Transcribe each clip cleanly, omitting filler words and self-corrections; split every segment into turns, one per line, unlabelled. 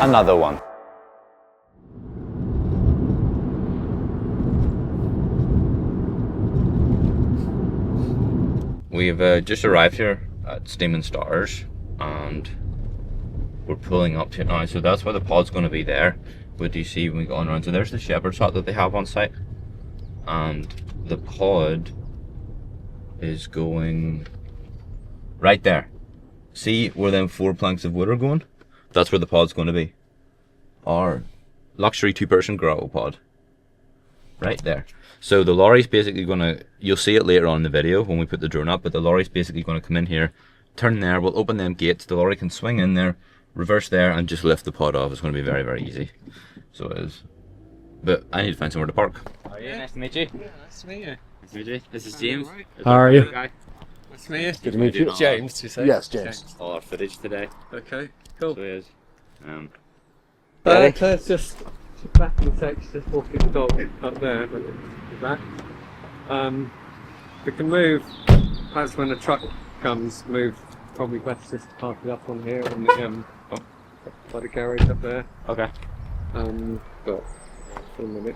Another one.
We've just arrived here at Steam and Stars, and we're pulling up to it now. So that's where the pod's going to be there. What do you see when we go on around? So there's the shepherd's hut that they have on site, and the pod is going right there. See where them 4 planks of wood are going? That's where the pod's going to be. Our luxury 2-person Grotto Pod. Right there. So the lorry's basically going to, you'll see it later on in the video when we put the drone up, but the lorry's basically going to come in here, turn there, we'll open them gates, the lorry can swing in there, reverse there, and just lift the pod off. It's going to be very, very easy. So it is. But I need to find somewhere to park. How are you? Nice to meet you.
Yeah, nice to meet you.
Nice to meet you. This is James.
How are you?
Guy.
Nice to meet you.
Good to meet you.
James, did you say?
Yes, James.
All our footage today.
Okay, cool.
So it is.
Claire's just back in the text, just walking the dog up there, but he's back. We can move, perhaps when the truck comes, move probably best just to park it up on here on the by the garage up there.
Okay.
But for a minute.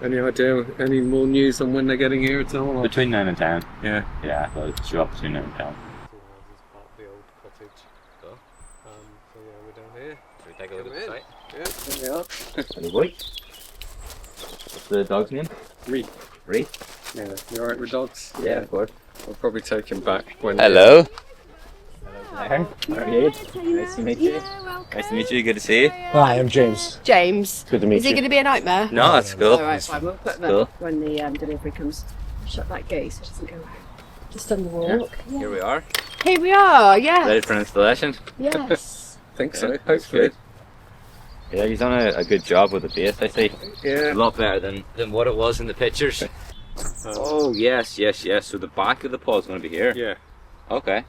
Any idea, any more news on when they're getting here at all?
Between 9 and 10.
Yeah.
Yeah, they'll show up between 9 and 10.
Part of the old cottage.
Cool.
So yeah, we're down here.
Should we take a look at the site?
Yeah, there we are.
Hello, boy. What's the dog's name?
Reed.
Reed.
Yeah, you alright with dogs?
Yeah, of course.
I'll probably take him back when.
Hello. How are you?
Nice
to meet you. Nice to meet you. Good to see you.
Hi, I'm James.
James.
Good to meet
Is he
you.
going to be a nightmare?
No, that's cool.
Alright, fine. We'll put them
Cool.
up when the delivery comes. Shut that gate so it doesn't go out. Just on the walk. Yeah.
Here we are.
Here we are, yeah.
Ready for installation?
Yes.
Think so,
Yeah,
hopefully.
good. Yeah, he's done a good job with the base, I see.
Yeah.
A lot better than what it was in the pictures. Oh, yes. So the back of the pod's going to be here.
Yeah,
Okay.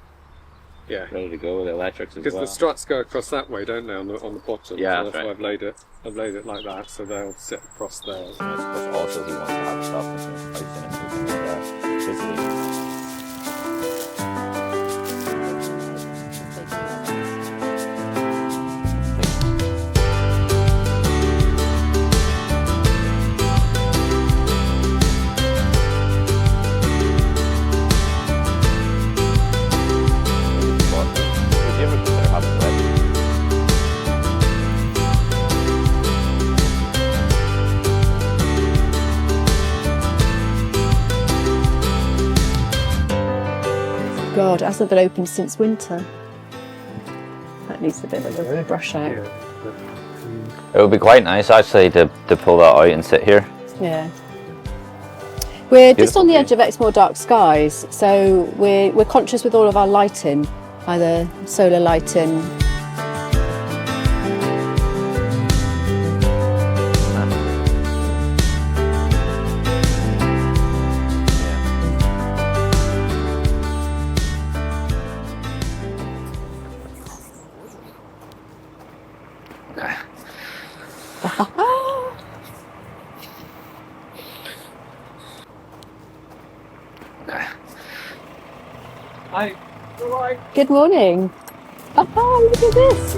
yeah.
Ready to go with the electrics as
Because
well.
the struts go across that way, don't they, on the bottom?
Yeah,
so that's
right.
why I've laid it like that, so they'll sit across there.
And I suppose also he wants to have stuff that's in his house and everything like that. Physically. Would you ever consider having a wedding?
God, it hasn't been open since winter. That needs a bit of a brush out.
It would be quite nice actually to pull that out and sit here.
Yeah. We're just
Beautiful
on the
view.
edge of Exmoor Dark Skies, so we're conscious with all of our lighting, either solar lighting.
Hi. Alright.
Good morning. Oh, look at this.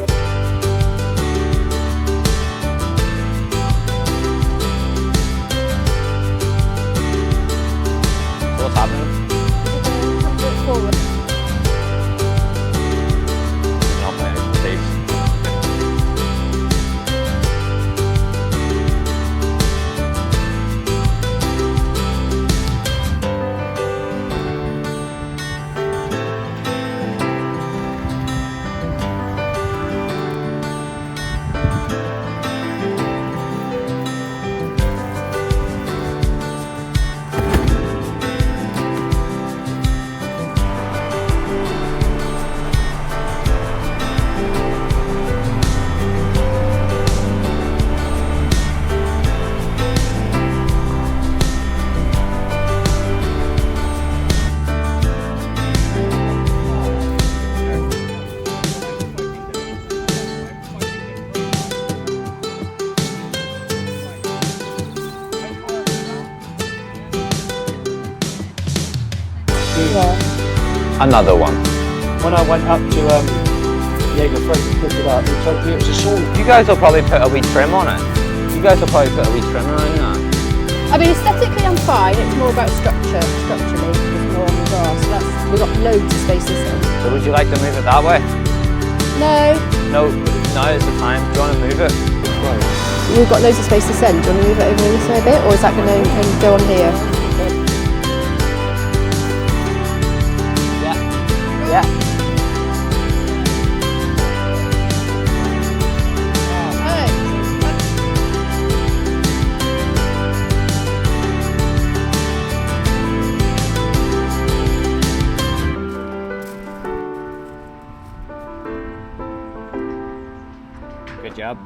What's happening? Not my expectations.
Yeah.
Another one.
When I went up to
Yeah, you're afraid to pick it up. It was a sort of...
You guys will probably put a wee trim on it. You guys will probably put a wee trim around that.
I mean, aesthetically I'm fine, it's more about structurally, it's more on the grass. We've got loads of space this end.
So would you like to move it that way?
No.
No, now is the time. Do you want to move it?
Right.
We've got loads of space this end. Do you want to move it over this way a bit, or is that going to go on here?
Yeah. Yeah. Good job.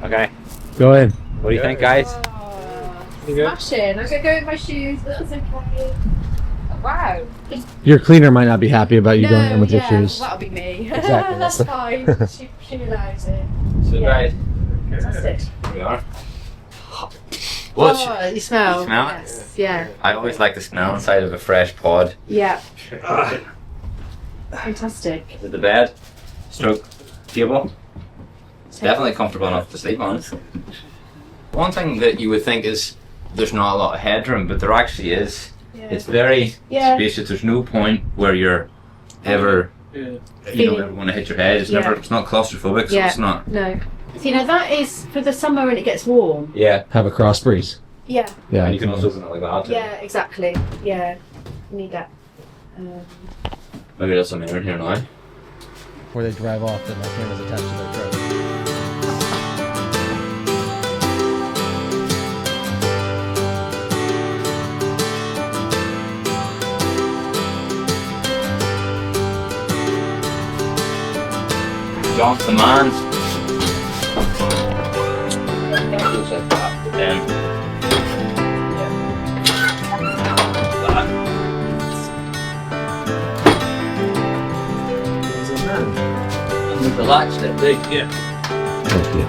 Okay.
Go in.
What do you think, guys?
Smashing. I'm going to go in my shoes, but that's okay. Oh, wow.
Your cleaner might not be happy about you going in with your shoes.
That'll be me.
Exactly.
That's fine. She allows it.
So,
Yeah.
guys,
Fantastic.
here we are.
Oh, you smell?
You smell it?
Yes. Yeah.
I always like the smell inside of a fresh pod.
Yeah. Fantastic.
Is it the bed? Stroke table? It's definitely comfortable enough to sleep on. One thing that you would think is there's not a lot of headroom, but there actually is.
Yeah.
It's very
Yeah.
spacious. There's no point where you're ever, you know, ever want to hit your head. It's never. It's not claustrophobic, so
Yeah.
it's not.
No. So, you know, that is for the summer when it gets warm.
Yeah.
Have a cross breeze.
Yeah.
Yeah.
And you can also open it like that.
Yeah, exactly. Yeah. You need that.
Maybe there's some air in here now.
Where they drive off, then my camera's attached to their throat.
John's the man. And the lights that big, yeah.
Thank you.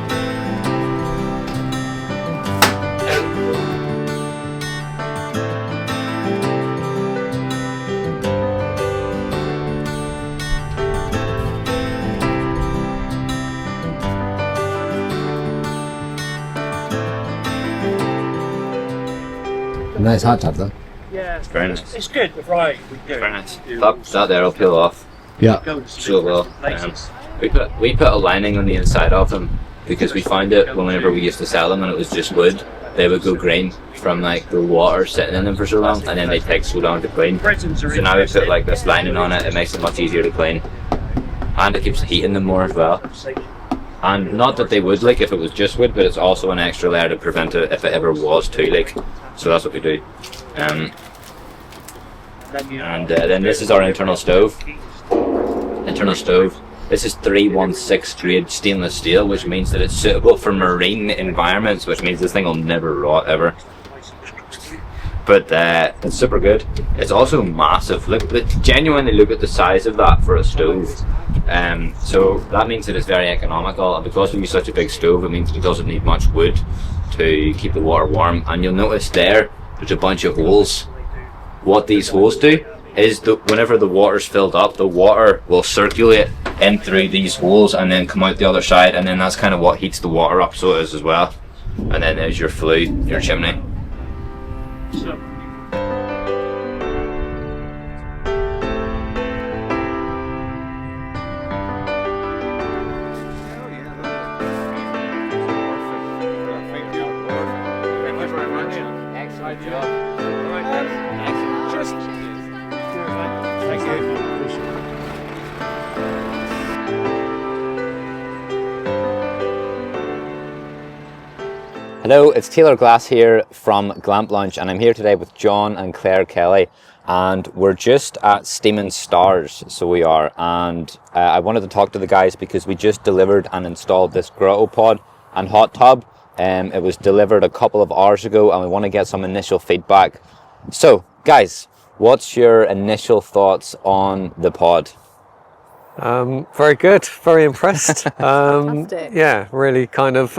Nice hot tub though.
Yeah,
It's very nice.
it's good. Right, we do.
Very nice. That there will peel off.
Yeah.
So well. We put a lining on the inside of them because we found it whenever we used to sell them and it was just wood, they would go green from like the water sitting in them for so long, and then they take so long to clean. So now we put like this lining on it. It makes it much easier to clean, and it keeps heating them more as well. And not that they would leak if it was just wood, but it's also an extra layer to prevent it if it ever was to leak. So that's what we do. And then this is our internal stove. This is 316 grade stainless steel, which means that it's suitable for marine environments, which means this thing will never rot ever. But it's super good. It's also massive. Genuinely look at the size of that for a stove. So that means that it's very economical, and because we use such a big stove, it means it doesn't need much wood to keep the water warm. And you'll notice there's a bunch of holes. What these holes do is whenever the water's filled up, the water will circulate in through these holes and then come out the other side, and then that's kind of what heats the water up, so it is as well. And then there's your flue, your chimney. Hello, it's Taylor Glass here from GlampLaunch, and I'm here today with Jon and Clare Kelly, and we're just at Steaming Stars, so we are, and I wanted to talk to the guys because we just delivered and installed this Grotto Pod and hot tub. It was delivered a couple of hours ago, and we want to get some initial feedback. So, guys, what's your initial thoughts on the pod?
Very good, very impressed.
Fantastic.
Yeah, really kind of,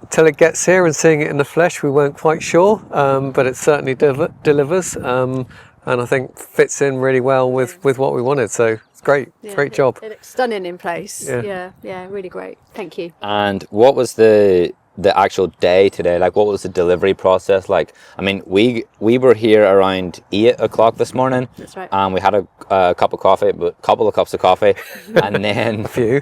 till it gets here and seeing it in the flesh, we weren't quite sure, but it certainly delivers, and I think fits in really well with what we wanted, so great.
Yeah,
Great job.
It looks stunning in place.
Yeah.
Yeah, really great. Thank you.
And what was the actual day today like? What was the delivery process like? I mean, we were here around 8 o'clock this morning.
That's right.
And we had a cup of coffee, but a couple of cups of coffee, and then
A few.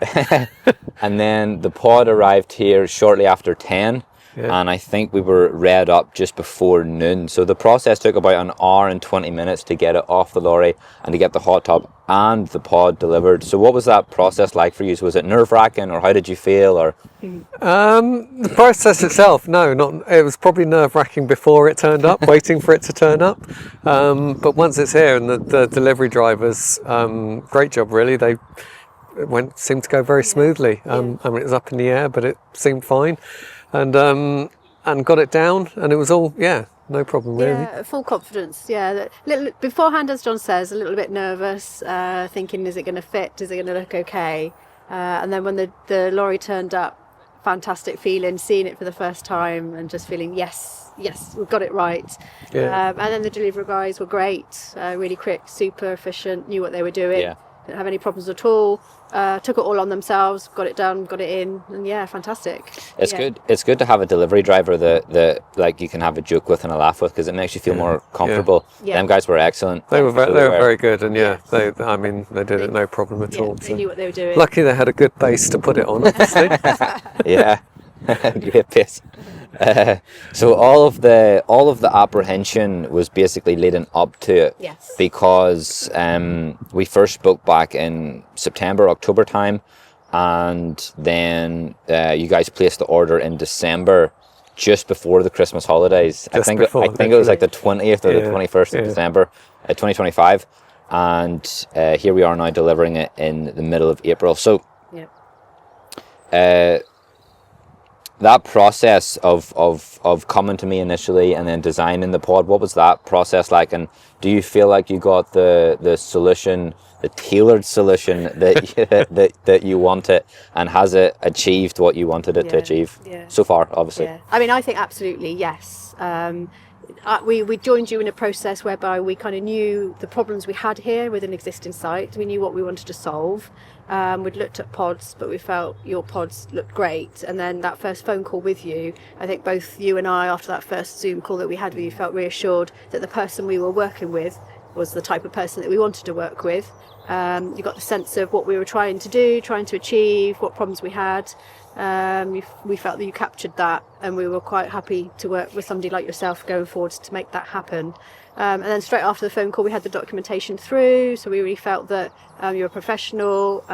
and then the pod arrived here shortly after 10.
Yeah.
And I think we were read up just before noon. So the process took about an hour and 20 minutes to get it off the lorry and to get the hot tub and the pod delivered. So what was that process like for you? Was it nerve-wracking, or how did you feel? Or
The process itself, no, not. It was probably nerve-wracking before it turned up, waiting for it to turn up. But once it's here, and the delivery drivers, great job really. They seemed to go very smoothly. I mean, it was up in the air, but it seemed fine, and got it down, and it was all no problem really.
Yeah, full confidence. Yeah, beforehand, as John says, a little bit nervous, thinking, is it going to fit? Is it going to look okay? And then when the lorry turned up, fantastic feeling, seeing it for the first time, and just feeling yes, we've got it right.
Yeah.
And then the delivery guys were great, really quick, super efficient, knew what they were doing.
Yeah.
Didn't have any problems at all. Took it all on themselves, got it done, got it in, and fantastic.
it's good. It's good to have a delivery driver that like you can have a joke with and a laugh with, because it makes you feel more comfortable.
Yeah.
Them guys were excellent.
They were
So
very good, and they did it no problem at all.
They knew what they were doing.
Lucky they had a good base to put it on, obviously.
Yeah. Great pace. So all of the apprehension was basically leading up to it.
Yes.
Because we first spoke back in September, October time, and then you guys placed the order in December, just before the Christmas holidays. I think it was like the 20th or the 21st of December, 2025, and here we are now delivering it in the middle of April. So. That process of coming to me initially and then designing the pod, what was that process like? And do you feel like you got the solution, the tailored solution that you wanted, and has it achieved what you wanted it to achieve so far, obviously?
Yeah. I mean, I think absolutely, yes. We joined you in a process whereby we kind of knew the problems we had here with an existing site. We knew what we wanted to solve. We'd looked at pods, but we felt your pods looked great. And then that first phone call with you, I think both you and I, after that first Zoom call that we had with you, felt reassured that the person we were working with was the type of person that we wanted to work with. You got the sense of what we were trying to do, trying to achieve, what problems we had. We felt that you captured that, and we were quite happy to work with somebody like yourself going forward to make that happen. And then straight after the phone call, we had the documentation through, so we really felt that you were a professional.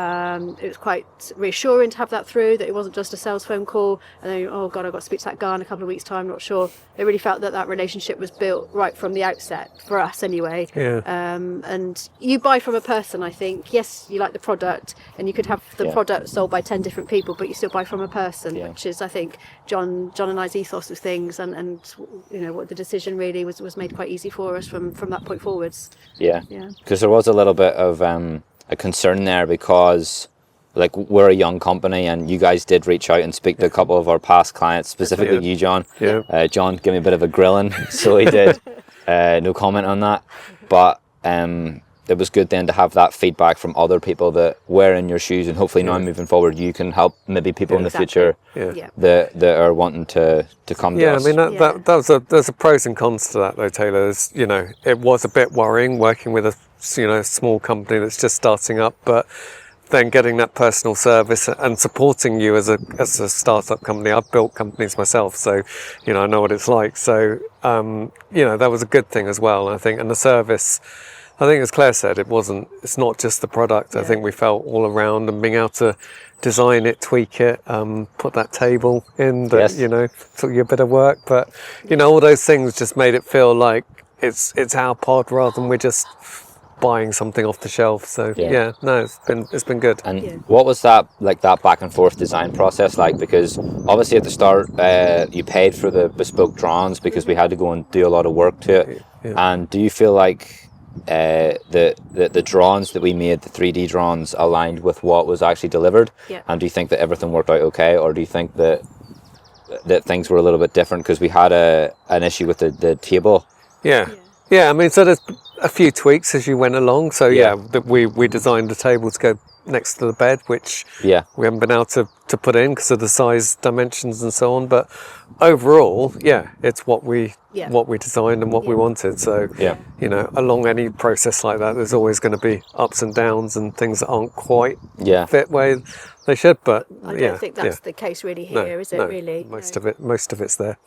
It was quite reassuring to have that through, that it wasn't just a sales phone call, and then, oh God, I've got to speak to that guy in a couple of weeks' time, not sure. It really felt that relationship was built right from the outset, for us anyway.
Yeah.
And you buy from a person, I think. Yes, you like the product, and you could have the product sold by 10 different people, but you still buy from a person, which is, I think, Jon and I's ethos of things, and what the decision really was made quite easy for us from that point forwards.
Yeah. Because there was a little bit of a concern there, because like we're a young company, and you guys did reach out and speak to a couple of our past clients, specifically you, Jon.
Yeah.
Jon gave me a bit of a grilling, so he did. No comment on that, but it was good then to have that feedback from other people that were in your shoes, and hopefully now moving forward you can help maybe people in the future that are wanting to come to us.
I mean there's a pros and cons to that though, Taylor. It was a bit worrying working with a small company that's just starting up, but then getting that personal service and supporting you as a startup company. I've built companies myself, so I know what it's like. So that was a good thing as well, I think. And the service, I think, as Claire said, it's not just the product. I think we felt all around, and being able to design it, tweak it, put that table in that, took you a bit of work, but all those things just made it feel like it's our pod rather than we're just buying something off the shelf. So it's been good.
And what was that back and forth design process like? Because obviously at the start you paid for the bespoke drawings because we had to go and do a lot of work to it. And do you feel like the drawings that we made, the 3D drawings, aligned with what was actually delivered? And do you think that everything worked out okay, or do you think that things were a little bit different because we had an issue with the table?
Yeah, I mean, so there's a few tweaks as you went along. So we designed a table to go next to the bed, which we haven't been able to put in because of the size, dimensions, and so on. But overall, it's what we designed and what we wanted. So you know, along any process like that, there's always going to be ups and downs and things that aren't quite fit where they should. But
I don't think that's the case really here, is it? Really,
most of it's there.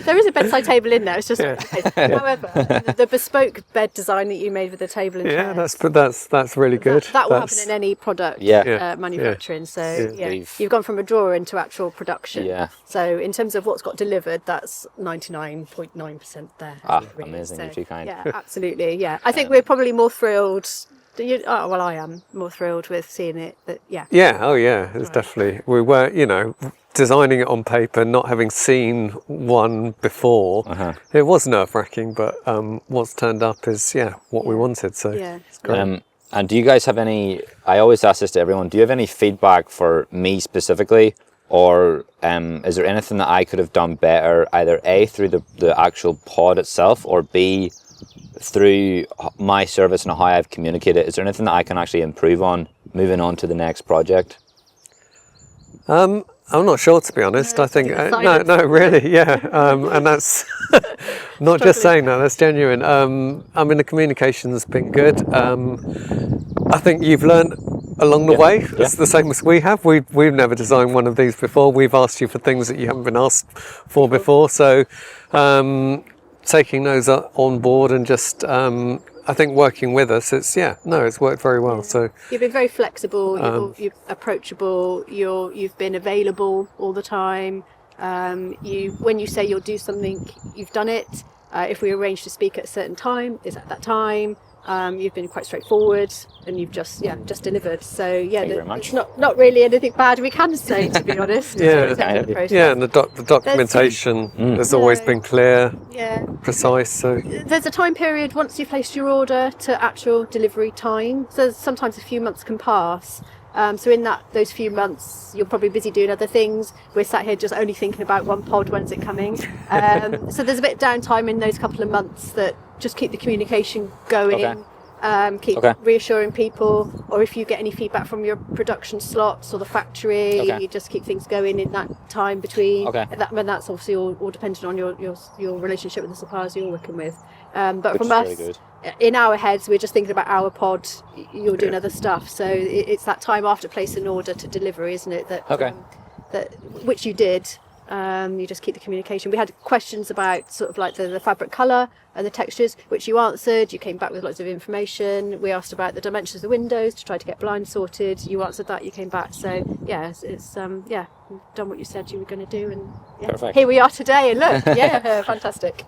There is a bedside table in there. It's just however, the bespoke bed design that you made with the table and chairs,
that's really good.
That will happen in any product manufacturing. So you've gone from a drawer into actual production.
Yeah.
So in terms of what's got delivered, that's 99.9% there. Really.
Amazing.
So,
You're too kind.
Yeah, absolutely. Yeah, I think we're probably more thrilled. I am more thrilled with seeing it. It's definitely. We were, you know, designing it on paper, not having seen one before. It was nerve-wracking, but what's turned up is what we wanted. So it's great.
And do you guys have any? I always ask this to everyone. Do you have any feedback for me specifically, or is there anything that I could have done better, either A, through the actual pod itself, or B, through my service and how I've communicated? Is there anything that I can actually improve on moving on to the next project?
I'm not sure, to be honest. I think no, really, and that's not just saying that. That's genuine. I mean, the communication's been good. I think you've learned along the way. It's the same as we have. We've never designed one of these before. We've asked you for things that you haven't been asked for before. So taking those on board and just I think working with us, it's worked very well. So
you've been very flexible, you're approachable, you've been available all the time. When you say you'll do something, you've done it. If we arrange to speak at a certain time, it's at that time. You've been quite straightforward, and you've just delivered. So it's not really anything bad we can say, to be honest.
And the documentation has always been clear, precise. So
there's a time period once you placed your order to actual delivery time. So sometimes a few months can pass. So in those few months, you're probably busy doing other things. We're sat here just only thinking about one pod, when's it coming? So there's a bit of downtime in those couple of months that just keep the communication going, keep reassuring people, or if you get any feedback from your production slots or the factory, you just keep things going in that time between. And that's obviously all dependent on your relationship with the suppliers you're working with. But from us, really in our heads, we're just thinking about our pod. You're doing other stuff, so it's that time after place an order to delivery, isn't it? That which you did. You just keep the communication. We had questions about sort of like the fabric colour and the textures, which you answered. You came back with lots of information. We asked about the dimensions of the windows to try to get blinds sorted. You answered that. You came back. So it's done what you said you were going to do, and here we are today. And look, fantastic.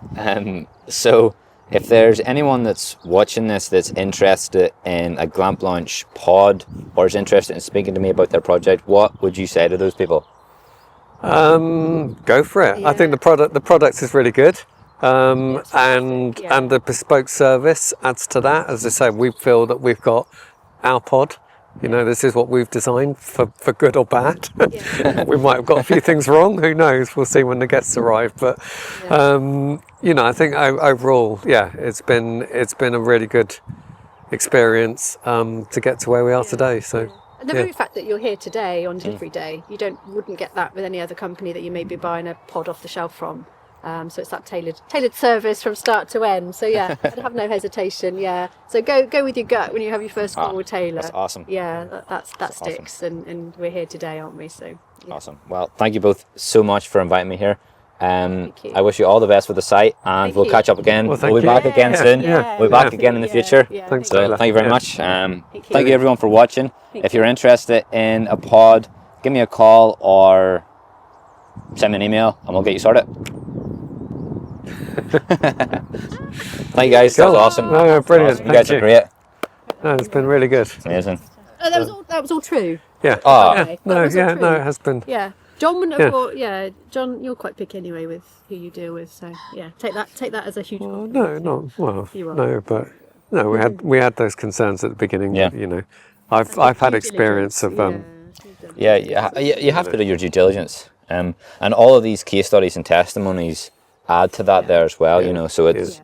So if there's anyone that's watching this that's interested in a GlampLaunch pod or is interested in speaking to me about their project, what would you say to those people?
Go for it. I think the product is really good, and the bespoke service adds to that. As I say, we feel that we've got our pod. You know, this is what we've designed for good or bad. We might have got a few things wrong. Who knows? We'll see when the guests arrive. But you know, I think overall, it's been a really good experience to get to where we are today. So.
And the very fact that you're here today on delivery day, you wouldn't get that with any other company that you may be buying a pod off the shelf from. So it's that tailored service from start to end. So I'd have no hesitation. So go with your gut when you have your first call with Taylor.
That's awesome.
That sticks, awesome. and we're here today, aren't we? So
awesome. Well, thank you both so much for inviting me here. I wish you all the best with the site, and we'll catch up again. We'll be back again soon. We'll be back again in the future.
Thanks,
so thank you very much. Thank you everyone for watching. If you're interested in a pod, give me a call or send me an email and we'll get you sorted. Thank you guys. That was awesome.
No, brilliant.
Awesome. You guys are great.
No, it's been really good.
Amazing.
That was all true.
Yeah.
No,
it has been.
Yeah. John wouldn't have thought, John, you're quite picky anyway with who you deal with, so take that as a huge compliment. We had those concerns at the beginning. You know, I've had experience of
you have to do your due diligence, and all of these case studies and testimonies add to that there as well,
Yeah.
you know, so it's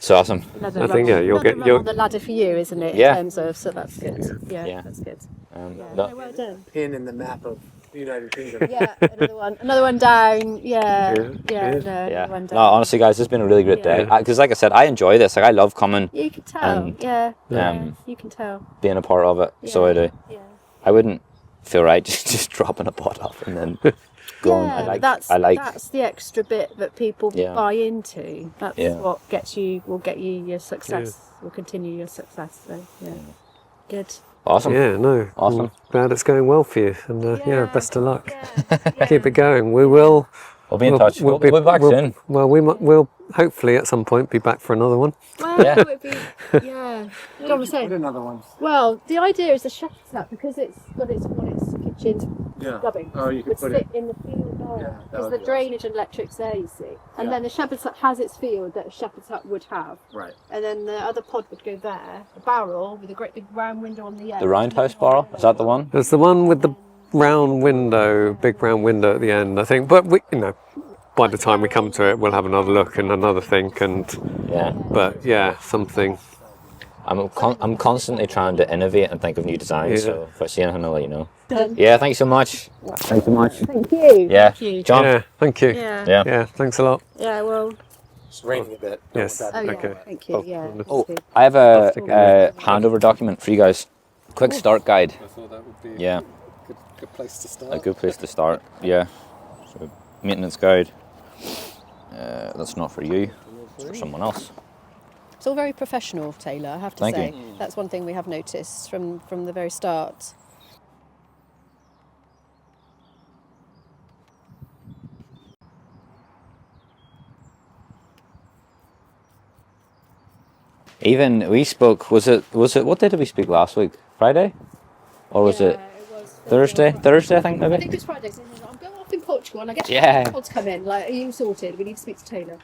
awesome.
Another
I think,
rung-
you'll
another
get-
rung
you'll-
on the ladder for you, isn't it?
Yeah.
In terms of, so that's good. Yeah,
Yeah.
that's good. Yeah.
No-
No, well done.
Pin in the map of the United Kingdom.
Yeah, another one down. Yeah,
Yeah,
yeah,
good.
no,
yeah.
another one
No,
down.
honestly, guys, it's been a really great day.
Yeah.
Because, like I said, I enjoy this. Like, I love coming,
You can tell.
and,
Yeah,
um,
you can tell.
being a part of it. So I
Yeah.
do.
Yeah.
I wouldn't feel right just dropping a pod off and then going.
Yeah, that's the extra bit that people
Yeah.
buy into. That's
Yeah.
what will get you your success. Will continue your success. So yeah, good.
Awesome.
Yeah, no.
Awesome.
I'm glad it's going well for you. And yeah, best of luck.
Yeah.
Keep it going. We will.
We'll be in touch. We'll be back soon.
Well, we'll hopefully at some point be back for another one.
Well,
Yeah.
it would be, yeah. Go on,
Put
say.
another one.
Well, the idea is the shepherd's hut, because it's got its kitchen
Yeah.
gubbing.
Oh, you could
would
put
sit
it.
in the field
Yeah,
there,
that
because
would
the
be
drainage and electric's there, you see. And
Yeah.
then the shepherd's hut has its field that a shepherd's hut would have.
Right.
And then the other pod would go there, a barrel with a great big round window on the end.
The roundhouse barrel, is that the one?
There's the one with the round window, big round window at the end, I think. But we, by the time we come to it, we'll have another look and another think. And
Yeah.
but yeah, something.
I'm constantly trying to innovate and think of new designs.
Yeah.
So if I see anything, I'll let you know.
Done.
Yeah. Thanks so much. Thanks so much.
Thank you.
Yeah.
Thank you.
John.
Yeah, thank you.
Yeah.
Yeah.
Yeah, thanks a lot.
Yeah, well,
It's raining a bit.
Yes.
oh yeah,
Okay.
thank you. Yeah.
Oh,
that's good.
I have a handover document for you guys. Quick start guide.
I thought that would be
Yeah.
good place to start.
A good place to start. Yeah. So, maintenance guide. That's not for you. It's for someone else.
It's all very professional, Taylor, I have to
Thank
say.
you.
That's one thing we have noticed from the very start.
Even we spoke. Was it? What day did we speak last week? Friday, or was it Thursday? Thursday, I think
I
maybe.
think it's Friday. So I'm going off in Portugal, and I guess
Yeah.
pods come in. Like, are you sorted? We need to speak to Taylor.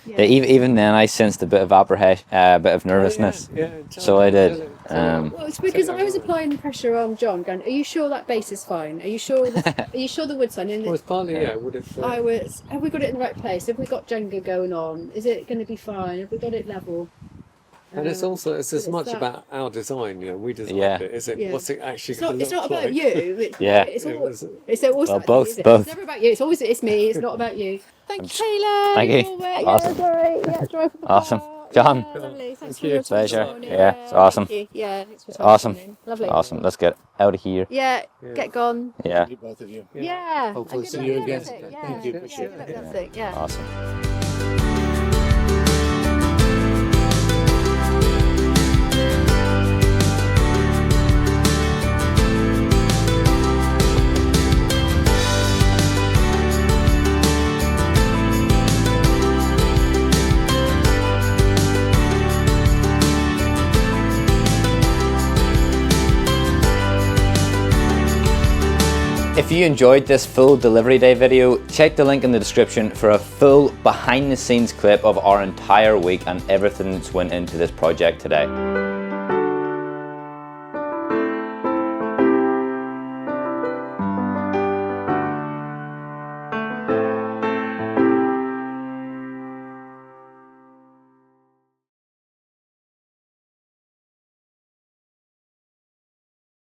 Yeah.
Even then, I sensed a bit of apprehension, a bit of nervousness. So I did.
Well, it's because I was applying pressure on John, going, "Are you sure that base is fine? Are you sure? Are you sure the wood's fine?" And
Well, it's partly, would it?
I was, have we got it in the right place? Have we got Jenga going on? Is it going to be fine? Have we got it level?
And it's also it's as
but
much
that-
about our design. We designed
Yeah.
it. Is it?
Yeah.
What's it actually
It's not.
going to
It's
look
not about
like?
you.
Yeah.
It's
It
all.
was-
It's always
Well,
about
both-
you, isn't it?
both.
It's never about you. It's always me. It's not about you. Thank you, Taylor.
Thank you.
You're right.
Awesome.
Yeah, sorry. Yeah, drive for the
Awesome.
car.
John.
Yeah, lovely. Thanks for
you.
your time this
Pleasure.
morning.
Yeah, it's awesome.
Thank you. Yeah, thanks for your time
Awesome.
this morning. Lovely.
Awesome. Let's get out of here.
Yeah, get gone.
Yeah.
Both of you.
Yeah.
Hopefully
And good
see
luck
you
with
again.
everything. Yeah.
Thank you.
Yeah,
Appreciate
good luck
it.
with everything. Yeah.
Awesome. If you enjoyed this full delivery day video, check the link in the description for a full behind the scenes clip of our entire week and everything that's went into this project today.